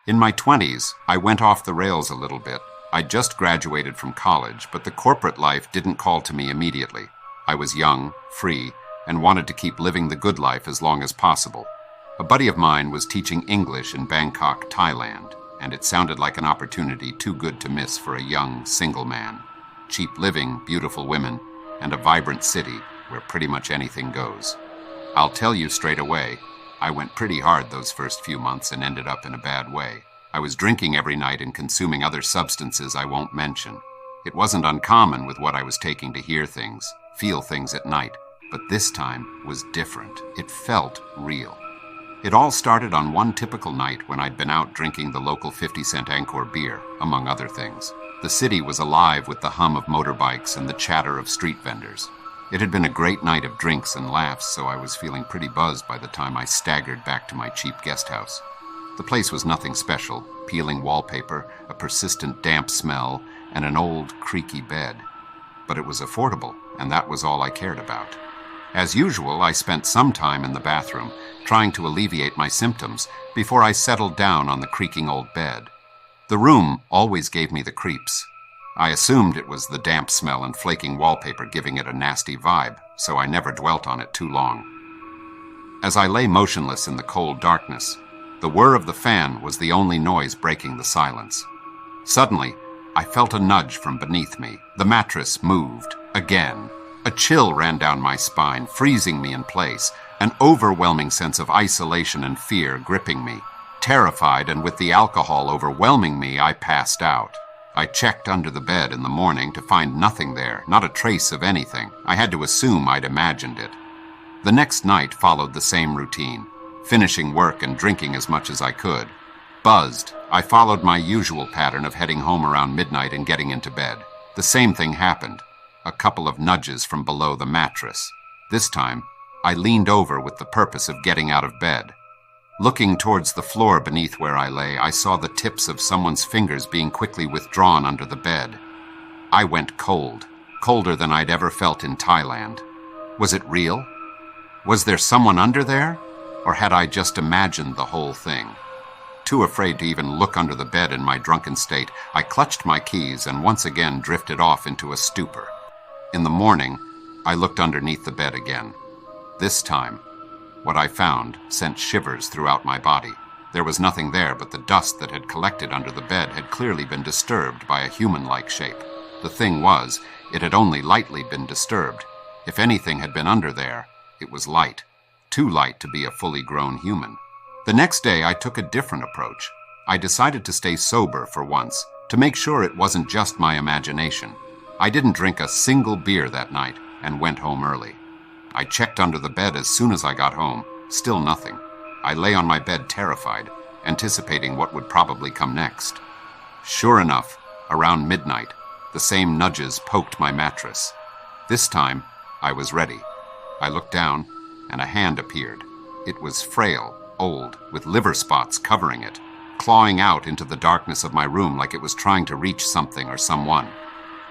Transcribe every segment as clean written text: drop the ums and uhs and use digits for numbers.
In my 20s, I went off the rails a little bit. I just graduated from college, but the corporate life didn't call to me immediately. I was young, free, and wanted to keep living the good life as long as possible. A buddy of mine was teaching English in Bangkok, Thailand, and it sounded like an opportunity too good to miss for a young, single man. Cheap living, beautiful women, and a vibrant city where pretty much anything goes. I'll tell you straight away, I went pretty hard those first few months and ended up in a bad way. I was drinking every night and consuming other substances I won't mention. It wasn't uncommon with what I was taking to hear things, feel things at night, but this time was different. It felt real. It all started on one typical night when I'd been out drinking the local 50-cent Angkor beer, among other things. The city was alive with the hum of motorbikes and the chatter of street vendors. It had been a great night of drinks and laughs, so I was feeling pretty buzzed by the time I staggered back to my cheap guest house. The place was nothing special, peeling wallpaper, a persistent damp smell, and an old, creaky bed. But it was affordable, and that was all I cared about. As usual, I spent some time in the bathroom, trying to alleviate my symptoms before I settled down on the creaking old bed. The room always gave me the creeps. I assumed it was the damp smell and flaking wallpaper giving it a nasty vibe, so I never dwelt on it too long. As I lay motionless in the cold darkness, the whir of the fan was the only noise breaking the silence. Suddenly, I felt a nudge from beneath me. The mattress moved, again. A chill ran down my spine, freezing me in place, an overwhelming sense of isolation and fear gripping me. Terrified and with the alcohol overwhelming me, I passed out. I checked under the bed in the morning to find nothing there, not a trace of anything. I had to assume I'd imagined it. The next night followed the same routine, finishing work and drinking as much as I could. Buzzed, I followed my usual pattern of heading home around midnight and getting into bed. The same thing happened. A couple of nudges from below the mattress. This time, I leaned over with the purpose of getting out of bed. Looking towards the floor beneath where I lay, I saw the tips of someone's fingers being quickly withdrawn under the bed. I went cold, colder than I'd ever felt in Thailand. Was it real? Was there someone under there? Or had I just imagined the whole thing? Too afraid to even look under the bed in my drunken state, I clutched my keys and once again drifted off into a stupor. In the morning, I looked underneath the bed again. This time, what I found sent shivers throughout my body. There was nothing there, but the dust that had collected under the bed had clearly been disturbed by a human-like shape. The thing was, it had only lightly been disturbed. If anything had been under there, it was light. Too light to be a fully grown human. The next day, I took a different approach. I decided to stay sober for once, to make sure it wasn't just my imagination. I didn't drink a single beer that night and went home early. I checked under the bed as soon as I got home. Still nothing. I lay on my bed terrified, anticipating what would probably come next. Sure enough, around midnight, the same nudges poked my mattress. This time, I was ready. I looked down, and a hand appeared. It was frail, old, with liver spots covering it, clawing out into the darkness of my room like it was trying to reach something or someone.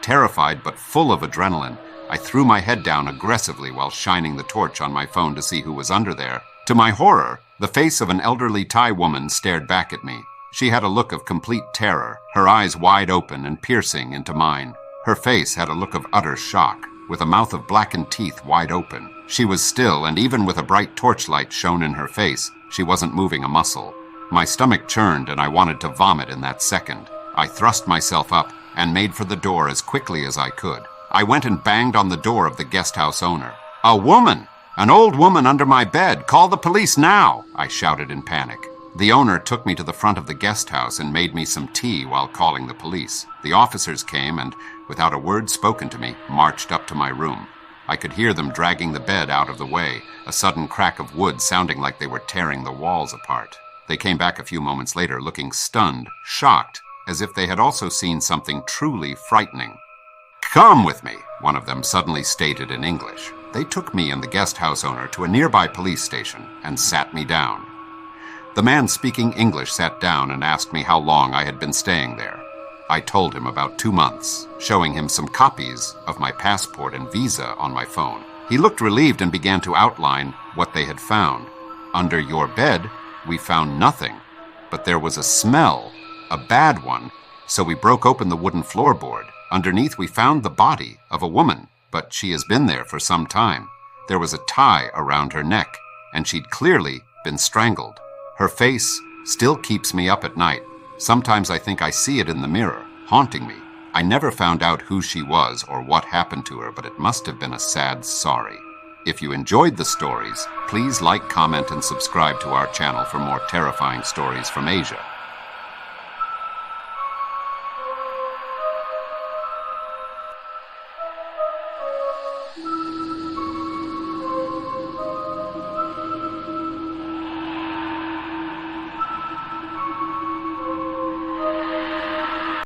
Terrified but full of adrenaline, I threw my head down aggressively while shining the torch on my phone to see who was under there. To my horror, the face of an elderly Thai woman stared back at me. She had a look of complete terror, her eyes wide open and piercing into mine. Her face had a look of utter shock, with a mouth of blackened teeth wide open. She was still, and even with a bright torchlight shone in her face, she wasn't moving a muscle. My stomach churned and I wanted to vomit in that second. I thrust myself up and made for the door as quickly as I could. I went and banged on the door of the guest house owner. "A woman! An old woman under my bed! Call the police now!" I shouted in panic. The owner took me to the front of the guest house and made me some tea while calling the police. The officers came and, without a word spoken to me, marched up to my room. I could hear them dragging the bed out of the way, a sudden crack of wood sounding like they were tearing the walls apart. They came back a few moments later looking stunned, shocked, as if they had also seen something truly frightening. "Come with me," one of them suddenly stated in English. They took me and the guest house owner to a nearby police station and sat me down. The man speaking English sat down and asked me how long I had been staying there. I told him about 2 months, showing him some copies of my passport and visa on my phone. He looked relieved and began to outline what they had found. "Under your bed, we found nothing. but there was a smell, a bad one, so we broke open the wooden floorboard. Underneath we found the body of a woman, but she has been there for some time. There was a tie around her neck, and she'd clearly been strangled. Her face still keeps me up at night. Sometimes I think I see it in the mirror, haunting me. I never found out who she was or what happened to her, but it must have been a sad sorry. If you enjoyed the stories, please like, comment, and subscribe to our channel for more terrifying stories from Asia.